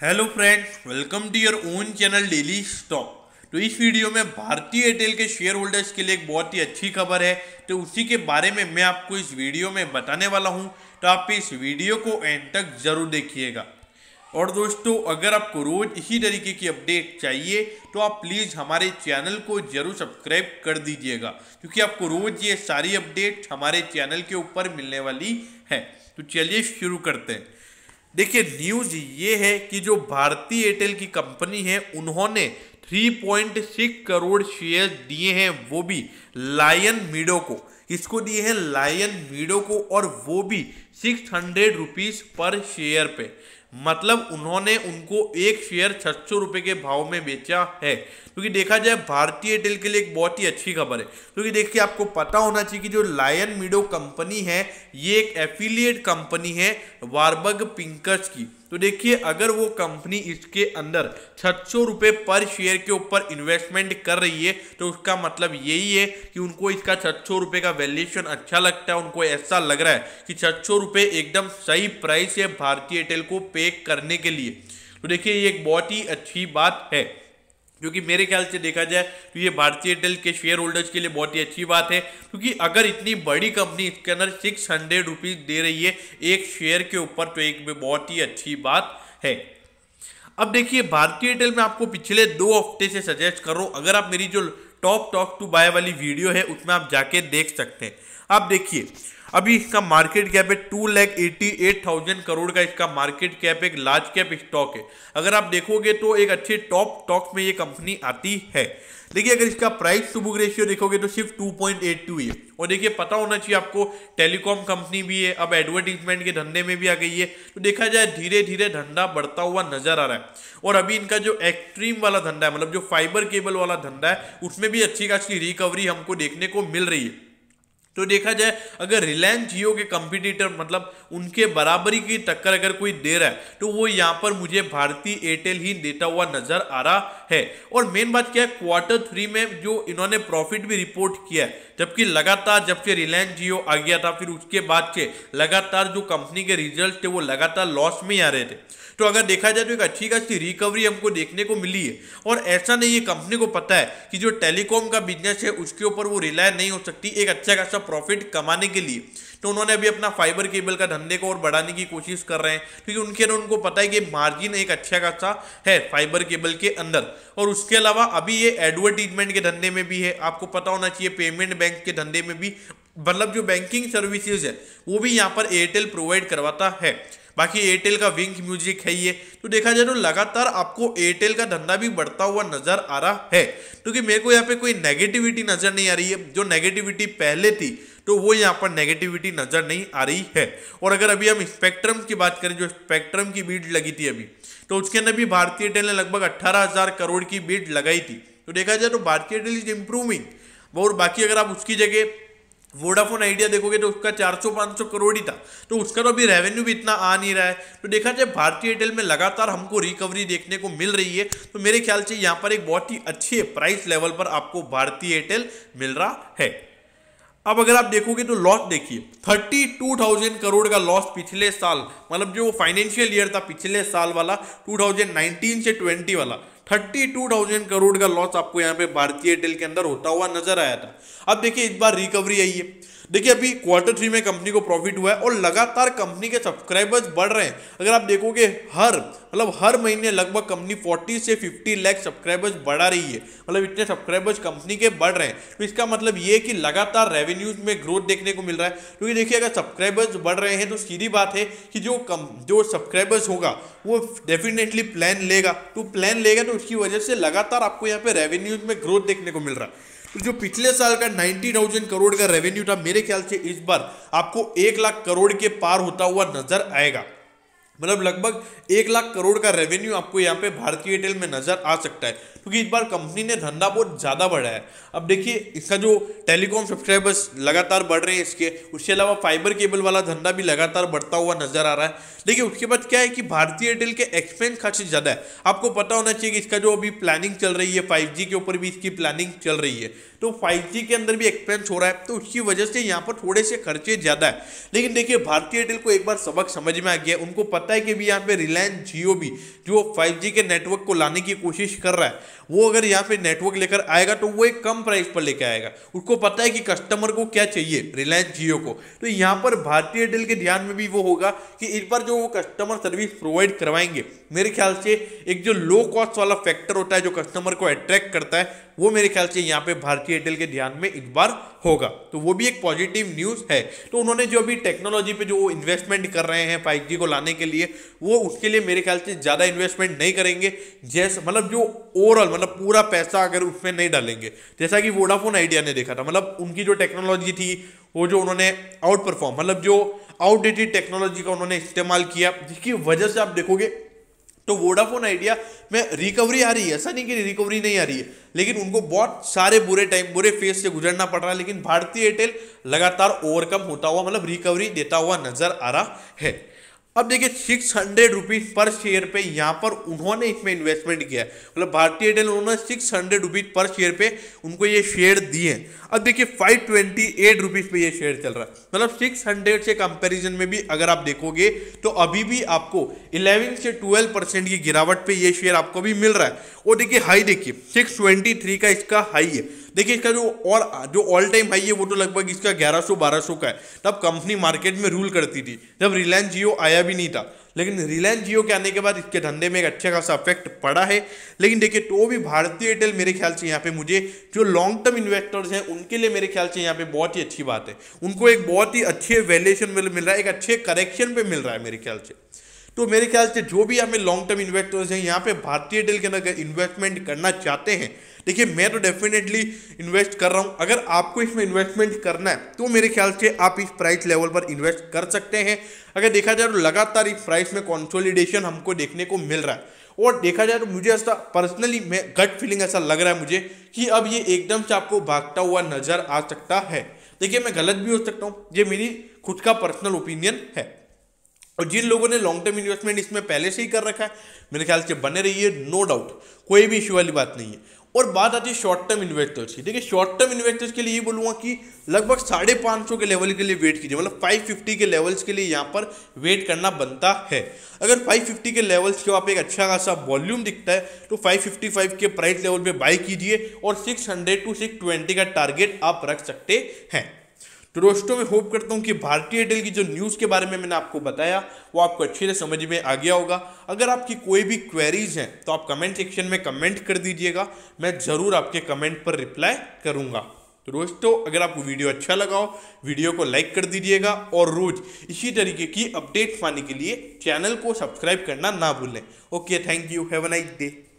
Hello friends, welcome to your own channel daily stock. तो इस video में भारतीय एयरटेल के शेयर होल्डर्स के लिए एक बहुत ही अच्छी खबर है, तो उसी के बारे में मैं आपको इस वीडियो में बताने वाला हूं। तो आप इस वीडियो को एंड तक जरूर देखिएगा। और दोस्तों, अगर आपको रोज इसी तरीके की अपडेट चाहिए तो आप प्लीज़ हमारे चैनल को जरूर सब्सक्राइब कर दीजिएगा, क्योंकि आपको रोज ये सारी अपडेट हमारे चैनल के ऊपर मिलने वाली है। तो चलिए शुरू करते हैं। देखिए, न्यूज़ ये है कि जो भारतीय एयरटेल की कंपनी है उन्होंने 3.6 करोड़ शेयर दिए हैं, वो भी लायन मीडो को। इसको दिए हैं लायन मीडो को, और वो भी 600 रुपीज़ पर शेयर पे। मतलब उन्होंने उनको एक शेयर 600 रुपये के भाव में बेचा है। क्योंकि देखा जाए भारतीय एयरटेल के लिए एक बहुत ही अच्छी खबर है, क्योंकि देखिए आपको पता होना चाहिए कि जो लायन मीडो कंपनी है ये एक एफिलिएट कंपनी है वारबर्ग पिंकर्स की। तो देखिए, अगर वो कंपनी इसके अंदर 600 रुपये पर शेयर के ऊपर इन्वेस्टमेंट कर रही है तो उसका मतलब यही है कि उनको इसका 600 रुपये का वैल्यूएशन अच्छा लगता है। उनको ऐसा लग रहा है कि 600 रुपये एकदम सही प्राइस है भारतीय एयरटेल को पे करने के लिए। तो देखिए, ये एक बहुत ही अच्छी बात है, क्योंकि मेरे ख्याल से देखा जाए तो ये भारतीय एयरटेल के शेयर होल्डर्स के लिए बहुत ही अच्छी बात है। क्योंकि अगर इतनी बड़ी कंपनी इसके अंदर 600 रुपीज़ दे रही है एक शेयर के ऊपर, तो एक बहुत ही अच्छी बात है। अब देखिए, भारतीय एयरटेल में आपको पिछले 2 हफ्ते से सजेस्ट कर रहा हूँ, अगर आप मेरी जो टॉप टॉक टू बाय वाली वीडियो है उसमें आप जाके देख सकते हैं। आप देखिए, अभी इसका मार्केट कैप है 2,88,000 करोड़ का इसका मार्केट कैप, एक लार्ज कैप स्टॉक है। अगर आप देखोगे तो एक अच्छे टॉप स्टॉक में ये कंपनी आती है। देखिए, अगर इसका प्राइस टू बुक रेशियो देखोगे तो सिर्फ 2.82 है। और देखिए, पता होना चाहिए आपको, टेलीकॉम कंपनी भी है, अब एडवर्टीजमेंट के धंधे में भी आ गई है। तो देखा जाए धीरे धीरे धंधा बढ़ता हुआ नजर आ रहा है। और अभी इनका जो एक्सट्रीम वाला धंधा है, मतलब जो फाइबर केबल वाला धंधा है, उसमें भी अच्छी खासी रिकवरी हमको देखने को मिल रही है। तो देखा जाए, अगर रिलायंस जियो के कंपटीटर, मतलब उनके बराबरी की टक्कर अगर कोई दे रहा है तो वो यहाँ पर मुझे भारतीय एयरटेल ही देता हुआ नजर आ रहा है। और मेन बात क्या है, Q3 में जो इन्होंने प्रॉफिट भी रिपोर्ट किया है, जबकि लगातार जब से रिलायंस जियो आ गया था, फिर उसके बाद से लगातार जो कंपनी के रिजल्ट थे वो लगातार लॉस में ही आ रहे थे। तो अगर देखा जाए तो एक अच्छी खासी रिकवरी हमको देखने को मिली है। और ऐसा नहीं है, कंपनी को पता है कि जो टेलीकॉम का बिजनेस है उसके ऊपर वो रिलाय नहीं हो सकती एक अच्छा खासा प्रॉफिट कमाने के लिए। तो उन्होंने अभी अपना फाइबर केबल का धंधे को और बढ़ाने की कोशिश कर रहे हैं, क्योंकि उनके उनको पता है कि मार्जिन एक अच्छा खासा है फाइबर केबल के अंदर। और उसके अलावा अभी ये एडवर्टीजमेंट के धंधे में भी है, आपको पता होना चाहिए पेमेंट बैंक के धंधे में भी, मतलब जो बैंकिंग सर्विसेज है वो भी यहाँ पर एयरटेल प्रोवाइड करवाता है। बाकी एयरटेल का विंग म्यूजिक है ये। तो देखा जाए तो लगातार आपको एयरटेल का धंधा भी बढ़ता हुआ नजर आ रहा है, क्योंकि मेरे को यहाँ पे कोई नेगेटिविटी नजर नहीं आ रही है। जो नेगेटिविटी पहले थी तो वो यहाँ पर नेगेटिविटी नजर नहीं आ रही है। और अगर अभी हम स्पेक्ट्रम की बात करें, जो स्पेक्ट्रम की बीड लगी थी अभी, तो उसके अंदर भी भारतीय एयरटेल ने लगभग 18,000 करोड़ की बीड लगाई थी। तो देखा जाए तो भारतीय एयरटेल इज इंप्रूविंग। और बाकी अगर आप उसकी जगह वोडाफोन आइडिया देखोगे तो उसका 400-500 करोड़ ही था, तो उसका तो अभी रेवेन्यू भी इतना आ नहीं रहा है। तो देखा जाए भारतीय एयरटेल में लगातार हमको रिकवरी देखने को मिल रही है। तो मेरे ख्याल से यहाँ पर एक बहुत ही अच्छे प्राइस लेवल पर आपको भारतीय एयरटेल मिल रहा है। अब अगर आप देखोगे तो लॉस देखिए, 32,000 करोड़ का लॉस पिछले साल, मतलब जो फाइनेंशियल ईयर था पिछले साल वाला 2019 से 20 वाला, 32,000 करोड़ का लॉस आपको यहाँ पे भारतीय एयरटेल के अंदर होता हुआ नजर आया था। अब देखिए, इस बार रिकवरी आई है। देखिए, अभी Q3 में कंपनी को प्रॉफिट हुआ है और लगातार कंपनी के सब्सक्राइबर्स बढ़ रहे हैं। अगर आप देखोगे हर महीने लगभग कंपनी 40 से 50 लाख सब्सक्राइबर्स बढ़ा रही है, मतलब इतने सब्सक्राइबर्स कंपनी के बढ़ रहे हैं। तो इसका मतलब ये है कि लगातार रेवेन्यूज में ग्रोथ देखने को मिल रहा है। क्योंकि देखिए, अगर सब्सक्राइबर्स बढ़ रहे हैं तो सीधी बात है कि जो सब्सक्राइबर्स होगा वो डेफिनेटली प्लान लेगा। तो प्लान लेगा तो उसकी वजह से लगातार आपको यहाँ पे रेवेन्यूज में ग्रोथ देखने को मिल रहा है। तो जो पिछले साल का 90,000 करोड़ का रेवेन्यू था, मेरे ख्याल से इस बार आपको 1 लाख करोड़ के पार होता हुआ नजर आएगा। मतलब लगभग 1 लाख करोड़ का रेवेन्यू आपको यहाँ पे भारतीय एयरटेल में नजर आ सकता है, क्योंकि इस बार कंपनी ने धंधा बहुत ज्यादा बढ़ाया है। अब देखिए, इसका जो टेलीकॉम सब्सक्राइबर्स लगातार बढ़ रहे हैं इसके, उसके अलावा फाइबर केबल वाला धंधा भी लगातार बढ़ता हुआ नजर आ रहा है। देखिए, उसके बाद क्या है कि भारतीय एयरटेल के एक्सपेंस खासी ज्यादा है। आपको पता होना चाहिए कि इसका जो अभी प्लानिंग चल रही है 5G के ऊपर भी इसकी प्लानिंग चल रही है, तो 5G के अंदर भी एक्सपेंस हो रहा है। तो उसकी वजह से यहाँ पर थोड़े से खर्चे ज्यादा है। लेकिन देखिए, भारतीय एयरटेल को एक बार सबक समझ में आ गया, उनको पता है कि भी यहाँ पे रिलायंस जियो भी जो 5G के नेटवर्क को लाने की कोशिश कर रहा है, वो अगर यहाँ पे नेटवर्क लेकर आएगा तो वो एक कम प्राइस पर लेकर आएगा। उसको पता है कि कस्टमर को क्या चाहिए, रिलायंस जियो को। तो यहाँ पर भारतीय एयरटेल के ध्यान में भी वो होगा कि इस बार जो वो कस्टमर सर्विस प्रोवाइड करवाएंगे, मेरे ख्याल से एक जो लो कॉस्ट वाला फैक्टर होता है जो कस्टमर को अट्रैक्ट करता है, वो मेरे ख्याल से यहाँ पे भारतीय एयरटेल के ध्यान में इस बार होगा। तो वो भी एक पॉजिटिव न्यूज़ है। तो उन्होंने जो अभी टेक्नोलॉजी पे जो इन्वेस्टमेंट कर रहे हैं 5G को लाने के लिए, वो उसके लिए मेरे ख्याल से ज़्यादा इन्वेस्टमेंट नहीं करेंगे। जैसे मतलब जो ओवरऑल मतलब पूरा पैसा अगर उसमें नहीं डालेंगे, जैसा कि वोडाफोन आइडिया ने देखा था, मतलब उनकी जो टेक्नोलॉजी थी वो जो उन्होंने आउट परफॉर्म मतलब जो आउटडेटेड टेक्नोलॉजी का उन्होंने इस्तेमाल किया, जिसकी वजह से आप देखोगे तो वोडाफोन आइडिया में रिकवरी आ रही है। ऐसा नहीं कि रिकवरी नहीं आ रही है, लेकिन उनको बहुत सारे बुरे फेज से गुजरना पड़ रहा है। लेकिन भारतीय एयरटेल लगातार ओवरकम होता हुआ मतलब रिकवरी देता हुआ नजर आ रहा है। अब देखिए 600 रुपीज पर शेयर पे यहाँ पर उन्होंने इसमें इन्वेस्टमेंट किया है, मतलब भारतीय एयरटेल उन्होंने 600 रुपीज पर शेयर पे उनको ये शेयर दिए हैं। अब देखिए 528 रुपीज पे ये शेयर चल रहा है, मतलब 600 से कंपैरिजन में भी अगर आप देखोगे तो अभी भी आपको 11 से 12% की गिरावट पे ये शेयर आपको भी मिल रहा है। और देखिए हाई देखिए 623 का इसका हाई है। देखिए इसका जो ऑल टाइम हाई है वो तो लगभग इसका 1100-1200 का है। तब कंपनी मार्केट में रूल करती थी जब रिलायंस जियो आया भी नहीं था, लेकिन रिलायंस जियो के आने के बाद इसके धंधे में एक अच्छा खासा इफेक्ट पड़ा है। लेकिन देखिए तो भी भारतीय एयरटेल मेरे ख्याल से यहाँ पे मुझे जो लॉन्ग टर्म इन्वेस्टर्स हैं उनके लिए मेरे ख्याल से यहाँ पे बहुत ही अच्छी बात है। उनको एक बहुत ही अच्छे वैल्यूएशन मिल रहा है, एक अच्छे करेक्शन पे मिल रहा है मेरे ख्याल से। तो मेरे ख्याल से जो भी हमें लॉन्ग टर्म इन्वेस्टर्स हैं यहाँ पे भारतीय एयरटेल के अंदर इन्वेस्टमेंट करना चाहते हैं, देखिए मैं तो डेफिनेटली इन्वेस्ट कर रहा हूँ। अगर आपको इसमें इन्वेस्टमेंट करना है तो मेरे ख्याल से आप इस प्राइस लेवल पर इन्वेस्ट कर सकते हैं। अगर देखा जाए तो लगातार इस प्राइस में कंसोलिडेशन हमको देखने को मिल रहा है। और देखा जाए तो मुझे ऐसा पर्सनली मैं गट फीलिंग ऐसा लग रहा है मुझे कि अब ये एकदम से आपको भागता हुआ नजर आ सकता है। देखिए मैं गलत भी हो सकता हूँ, ये मेरी खुद का पर्सनल ओपिनियन है। और जिन लोगों ने लॉन्ग टर्म इन्वेस्टमेंट इसमें पहले से ही कर रखा है, मेरे ख्याल से बने रहिए, नो डाउट, कोई भी इश्यू वाली बात नहीं है। और बात आती है शॉर्ट टर्म इन्वेस्टर्स की। देखिए शॉर्ट टर्म इन्वेस्टर्स के लिए ये बोलूँगा कि लगभग 550 के लेवल के लिए वेट कीजिए, मतलब 550 के लेवल्स के लिए यहाँ पर वेट करना बनता है। अगर 550 के लेवल्स को आप एक अच्छा खासा वॉल्यूम दिखता है तो 555 के प्राइस लेवल पे बाई कीजिए और 600 to 620 का टारगेट आप रख सकते हैं। तो दोस्तों मैं होप करता हूं कि भारतीय एयरटेल की जो न्यूज़ के बारे में मैंने आपको बताया वो आपको अच्छे से समझ में आ गया होगा। अगर आपकी कोई भी क्वेरीज हैं तो आप कमेंट सेक्शन में कमेंट कर दीजिएगा, मैं ज़रूर आपके कमेंट पर रिप्लाई करूंगा। तो दोस्तों अगर आपको वीडियो अच्छा लगा हो वीडियो को लाइक कर दीजिएगा और रोज़ इसी तरीके की अपडेट्स पाने के लिए चैनल को सब्सक्राइब करना ना भूलें। Okay, thank you, have a nice day.